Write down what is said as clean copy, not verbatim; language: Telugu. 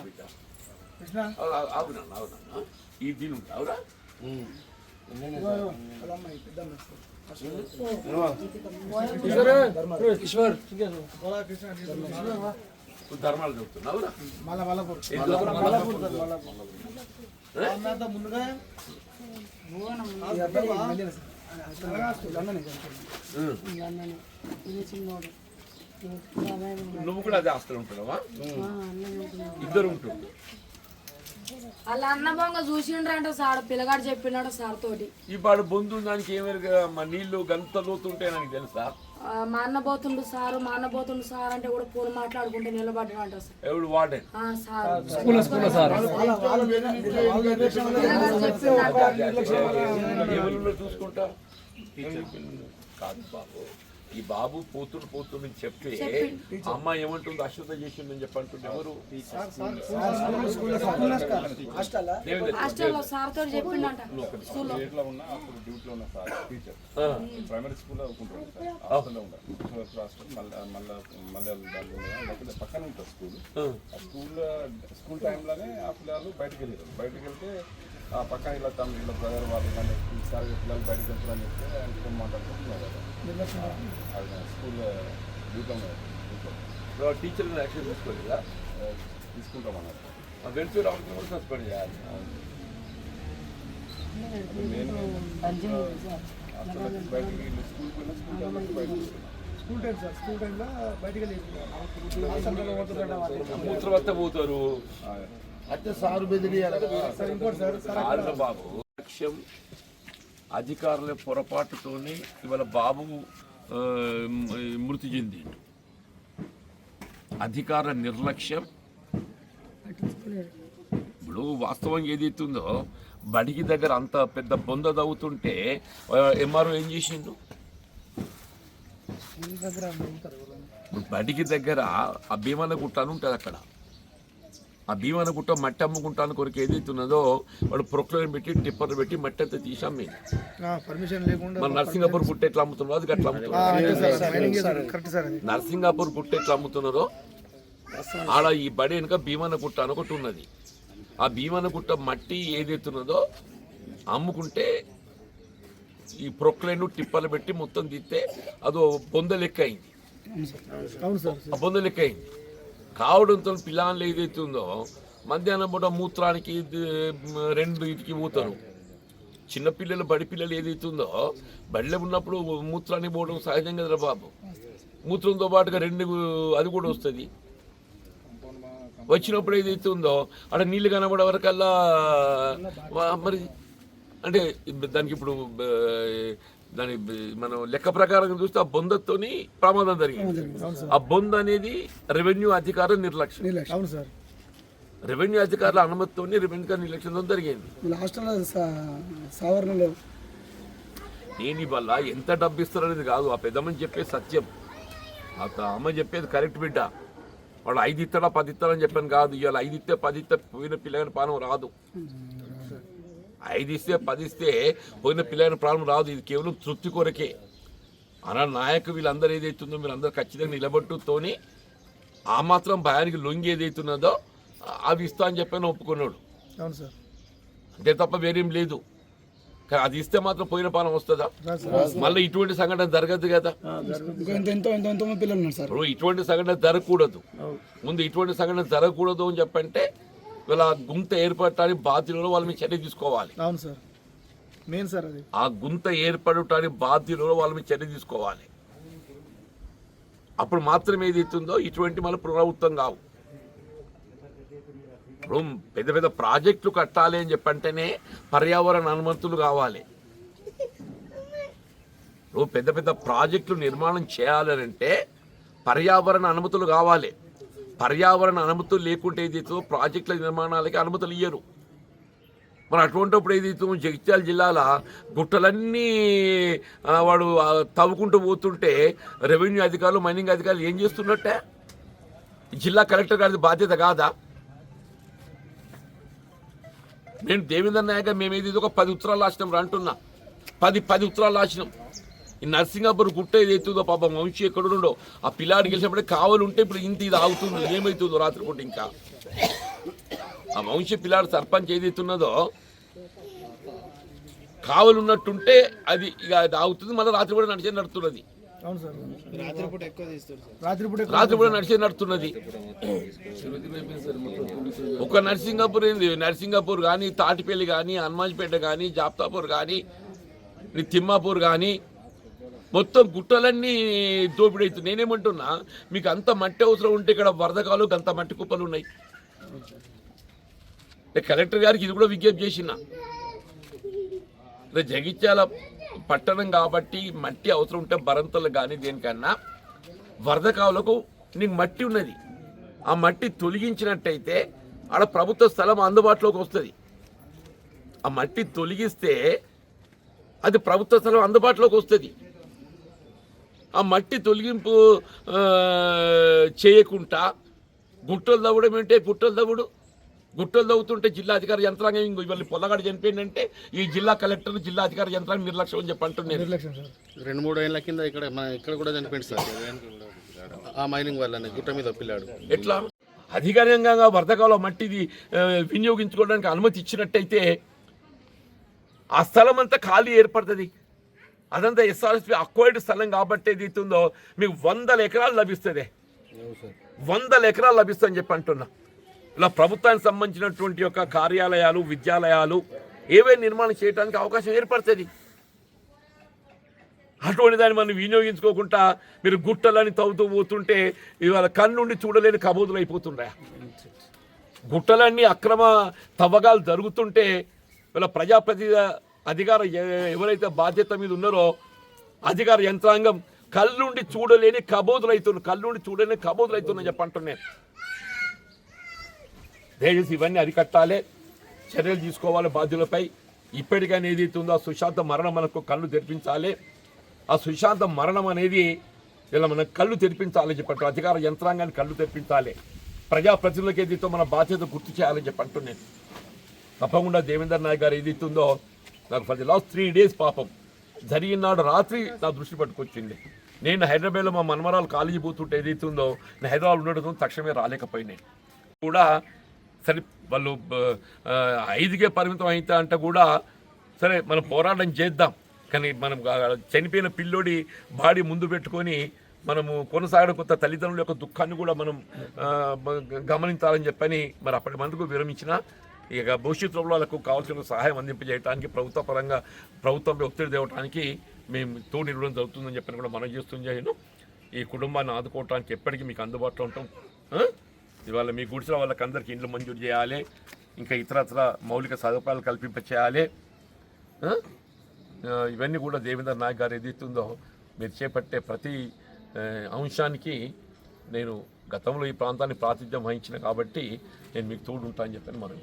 బిడ్డ అవునా ఈ దీని ఉంటావురా ధర్మాలు చెప్తున్నావురా ముందుగా నువ్వు కూడా అదే హాస్టల్ ఉంటున్నావా ఇద్దరు ఉంటుంది అలా అన్న బొంగ చూసిండ్రంట సార్ పిల్లగాడు చెప్పినాడు సార్ తోటి ఈ పాడు బొందు దానికి ఏమైనా మా నీళ్లు గంత లోతుంటే నాకు తెలుసా మా అన్న పోతుండు సార్ అంటే కూడా ఫోన్ మాట్లాడుకుంటే నిలబడ్డాడంట సార్ ఎవడు వాడేన్ చూసుకుంటా కాదు బాబు ఈ బాబు పోతుండు చెప్తే అమ్మ ఏమంటుంది అశ్వత చేసిందని చెప్పంటుంది ఎవరు హాస్టల్లో సార్ తోటి చెప్పిండంట ప్రైమరీ స్కూల్లో పక్కన ఉంటుంది స్కూల్ ఆ స్కూల్ టైంలోనే ఆ పిల్లలు బయటకు వెళ్తే ఆ పక్కన ఇలా ఇలా బ్రదర్ వాళ్ళు కానీ ఈసారి పిల్లలు బయటకు వెళ్తారని చెప్తే ఆయన మాట్లాడుకుంటున్నారు కదా స్కూల్ టీచర్ యాక్షన్ తీసుకోలేదా తీసుకుంటామన్నారు వెళ్తూ రావడానికి కూడా సస్పెండ్ చేయాలి బయటికి స్కూల్ టైం సార్ స్కూల్ టైంలో బయటికి మూత్రవత్త పోతారు అంటే సారు బెదిరియాలి బాబు లక్ష్యం అధికారుల పొరపాటుతోనే ఇవాళ బాబు మృతి చెందిండు అధికారుల నిర్లక్ష్యం ఇప్పుడు వాస్తవం ఏదైతుందో బడికి దగ్గర అంత పెద్ద బొంద తవ్వుతుంటే ఎంఆర్ఓ ఏం చేసిండు బడికి దగ్గర ఆ భీమన గుట్ట అని ఉంటుంది అక్కడ ఆ భీమన గుట్ట మట్టి అమ్ముకుంటాను కొరకు ఏదైతున్నదో వాడు ప్రొక్లైన్ పెట్టి టిప్పర్లు పెట్టి మట్టి అంతా తీసాం మేము పర్మిషన్ లేకుండా మన నర్సింగాపూర్ గుట్ట ఎట్లా అమ్ముతున్నదో అది అట్లా అమ్ముతున్నారు నర్సింగాపూర్ గుట్ట ఎట్లా అమ్ముతున్నారో ఆడ ఈ బడి వెనుక భీమన గుట్ట అని ఒకటి ఉన్నది ఆ భీమన గుట్ట మట్టి ఏదైతున్నదో అమ్ముకుంటే ఈ ప్రొక్లైన్ టిప్పర్లు పెట్టి మొత్తం తీస్తే అదో బొంద లెక్క అయింది ఆ బొంద లెక్క అయింది కావడంతో పిల్లలు ఏదైతుందో మధ్యాహ్నం పూట మూత్రానికి 2 ఇటుకి పోతారు చిన్నపిల్లలు బడి పిల్లలు ఏదైతుందో బడిలో ఉన్నప్పుడు మూత్రానికి పోవడం సహజం కదా బాబు మూత్రంతో పాటుగా 2 అది కూడా వస్తుంది వచ్చినప్పుడు ఏదైతుందో అక్కడ నీళ్ళు కనబడే వరకల్లా మరి అంటే దానికి ఇప్పుడు దాని మనం లెక్క ప్రకారం చూస్తే ఆ బొందతోని ప్రమాదం జరిగింది ఆ బొంద అనేది రెవెన్యూ అధికారుల నిర్లక్ష్యం రెవెన్యూ అధికారుల అనుమతితోని రెవెన్యూ నిర్లక్ష్యంతో జరిగింది దీని వల్ల ఎంత డబ్బు ఇస్తారనేది కాదు ఆ పెద్దమ్మని చెప్పే సత్యం ఆ అమ్మ చెప్పేది కరెక్ట్ బిడ్డ వాడు 5 ఇస్తాడా 10 ఇస్తాడని చెప్పాను కాదు ఇవాళ 5 ఇస్తే 10 ఇస్తే పోయిన పిల్లగాని పానం రాదు 5 ఇస్తే 10 ఇస్తే పోయిన పిల్లగాని ప్రాణం రాదు ఇది కేవలం తృప్తి కొరకే అలా నాయకు వీళ్ళందరూ ఏదైతుందో మీరు అందరూ ఖచ్చితంగా నిలబట్టుతోని ఆ మాత్రం భయానికి లొంగి ఏదైతున్నదో అవి ఇస్తా అని చెప్పని ఒప్పుకున్నాడు అంతే తప్ప వేరేం లేదు కానీ అది ఇస్తే మాత్రం పోయిన పానం వస్తుందా మళ్ళీ ఇటువంటి సంఘటన జరగదు కదా ఇప్పుడు ఇటువంటి సంఘటన జరగకూడదు ముందు ఇటువంటి సంఘటన జరగకూడదు అని చెప్పంటే వీళ్ళ గుంత ఏర్పడటానికి బాధ్యులలో వాళ్ళ మీద చర్య తీసుకోవాలి ఆ గుంత ఏర్పడటానికి బాధ్యులలో వాళ్ళ మీద చర్య తీసుకోవాలి అప్పుడు మాత్రమే ఏదైతుందో ఇటువంటి మళ్ళీ పునరావృతం కావు ఇప్పుడు పెద్ద పెద్ద ప్రాజెక్టులు కట్టాలి అని చెప్పంటేనే పర్యావరణ అనుమతులు కావాలి ఇప్పుడు పెద్ద పెద్ద ప్రాజెక్టులు నిర్మాణం చేయాలంటే పర్యావరణ అనుమతులు కావాలి పర్యావరణ అనుమతులు లేకుంటే ఏదైతుందో ప్రాజెక్టుల నిర్మాణాలకి అనుమతులు ఇయ్యరు మరి అటువంటిప్పుడు ఏదైతుందో జగిత్యాల జిల్లాల గుట్టలన్నీ వాడు తవ్వుకుంటూ పోతుంటే రెవెన్యూ అధికారులు మైనింగ్ అధికారులు ఏం చేస్తున్నట్టే జిల్లా కలెక్టర్ గారి బాధ్యత కాదా నేను దేవేంద్ర నాయక మేమేది ఒక 10 ఉత్తరాలు రాసినాం అంటున్నా 10 ఉత్తరాలు రాసినాం ఈ నర్సింగాపూర్ గుట్ట ఏదైతుందో పాపం వంశీ ఎక్కడుండో ఆ పిల్లాడికి గెలిచినప్పుడే కావాలి ఉంటే ఇప్పుడు ఇంత ఇది ఆగుతుంది ఏమవుతుందో రాత్రిపూట ఇంకా ఆ వంశీ పిల్లాడు సర్పంచ్ ఏదైతున్నదో కావలున్నట్టుంటే అది ఇక అది ఆగుతుంది, మళ్ళీ రాత్రి కూడా నడుస్తున్నది. అవును సార్, రాత్రిపూట నడుస్తున్నది. ఒక నర్సింగాపూర్ ఏంది, నర్సింగాపూర్ కానీ, తాటిపల్లి కానీ, హనుమాన్పేట కానీ, జాప్తాపూర్ కానీ, తిమ్మాపూర్ కానీ మొత్తం గుట్టలన్నీ దోపిడీ అవుతుంది. నేనేమంటున్నా, మీకు అంత మట్టి అవసరం ఉంటే ఇక్కడ వరదకాలు అంత మట్టి కుప్పలు ఉన్నాయి. కలెక్టర్ గారికి ఇది కూడా విజ్ఞప్తి చేసిన, జగిత్యాల పట్టణం కాబట్టి మట్టి అవసరం ఉంటే బరంతలు కానీ దేనికన్నా వరదకావులకు నీకు మట్టి ఉన్నది, ఆ మట్టి తొలగించినట్టయితే ఆడ ప్రభుత్వ స్థలం అందుబాటులోకి వస్తుంది. ఆ మట్టి తొలగిస్తే అది ప్రభుత్వ స్థలం అందుబాటులోకి వస్తుంది. ఆ మట్టి తొలగింపు చేయకుండా గుట్టలు తవ్వడం ఏంటే, గుట్టలు తవ్వుతుంటే జిల్లా అధికార యంత్రాంగం ఇవాళ పొల్లగాడు చనిపోయిందంటే ఈ జిల్లా కలెక్టర్, జిల్లా అధికార యంత్రాంగం నిర్లక్ష్యం అని చెప్పి అంటున్నాను. 2-3 ఏళ్ళ కింద ఇక్కడ కూడా చనిపోయింది సార్, ఆ మైనింగ్ వల్ల గుట్ట మీద పిల్లాడు. ఎట్లా అధికారికంగా వరదకాల మట్టిది వినియోగించుకోవడానికి అనుమతి ఇచ్చినట్టయితే ఆ స్థలం అంతా ఖాళీ ఏర్పడుతుంది. అదంతా ఎస్ఆర్ఎస్పీ అక్వైర్డ్ స్థలం కాబట్టి ఏదైతుందో మీకు 100 ఎకరాలు లభిస్తుంది, 100 ఎకరాలు లభిస్తుందని చెప్పి అంటున్నా. ఇలా ప్రభుత్వానికి సంబంధించినటువంటి యొక్క కార్యాలయాలు, విద్యాలయాలు ఏవే నిర్మాణం చేయడానికి అవకాశం ఏర్పడుతుంది. అటువంటి దాన్ని మనం వినియోగించుకోకుండా మీరు గుట్టలని తవ్వుతూ పోతుంటే ఇవాళ కన్నుండి చూడలేని కబోదులు అయిపోతుండే. గుట్టలన్నీ అక్రమ తవ్వకాలు జరుగుతుంటే ఇలా ప్రజాప్రతినిధి అధికార ఎవరైతే బాధ్యత మీద ఉన్నారో అధికార యంత్రాంగం కళ్ళుండి చూడలేని కబోదులు అవుతున్నాయి చెప్పంటున్నాను. దయచేసి ఇవన్నీ అరికట్టాలి, చర్యలు తీసుకోవాలి బాధ్యులపై. ఇప్పటికైనా ఏదైతే ఉందో ఆ సుశాంత మరణం మనకు కళ్ళు తెరిపించాలి. ఆ సుశాంత మరణం అనేది ఇలా మన కళ్ళు తెరిపించాలని చెప్పంటారు. అధికార యంత్రాంగాన్ని కళ్ళు తెరిపించాలి. ప్రజాప్రతినిధులకు ఏదైతే మన బాధ్యత గుర్తు చేయాలని చెప్పంటున్నాను. తప్పకుండా దేవేందర్ నాయక్ గారు ఏదైతే ఉందో నాకు ఫర్ ది లాస్ట్ 3 days పాపం జరిగిన నాడు రాత్రి నా దృష్టి పట్టుకొచ్చింది. నేను హైదరాబాద్లో మా మనమరాలు కాలేజీ పోతుంటే ఏదైతే ఉందో నేను హైదరాబాద్ ఉండడం తక్షణమే రాలేకపోయినాయి కూడా. సరే వాళ్ళు 5కే పరిమితం అయితే అంటే కూడా సరే మనం పోరాటం చేద్దాం, కానీ మనం చనిపోయిన పిల్లోడి బాడీ ముందు పెట్టుకొని మనము కొనసాగడం కొత్త తల్లిదండ్రుల యొక్క దుఃఖాన్ని కూడా మనం గమనించాలని చెప్పని మరి అప్పటి మందుకు విరమించిన ఇక భవిష్యత్తులో వాళ్ళకు కావాల్సిన సహాయం అందింపజేయడానికి ప్రభుత్వంపై ఒత్తిడి తేవడానికి మేము తోడు ఇవ్వడం జరుగుతుందని చెప్పని కూడా మనం చేస్తున్నాను. ఈ కుటుంబాన్ని ఆదుకోవడానికి ఎప్పటికీ మీకు అందుబాటులో ఉంటాం. ఇవాళ మీ గుడిసిన వాళ్ళకి అందరికీ ఇండ్లు మంజూరు చేయాలి, ఇంకా ఇతరత్ర మౌలిక సదుపాయాలు కల్పింపచేయాలి. ఇవన్నీ కూడా దేవేందర్ నాయక్ గారు ఏదైతుందో మీరు చేపట్టే ప్రతి అంశానికి నేను గతంలో ఈ ప్రాంతాన్ని ప్రాతినిధ్యం వహించిన కాబట్టి నేను మీకు తోడు ఉంటానని చెప్పని మనం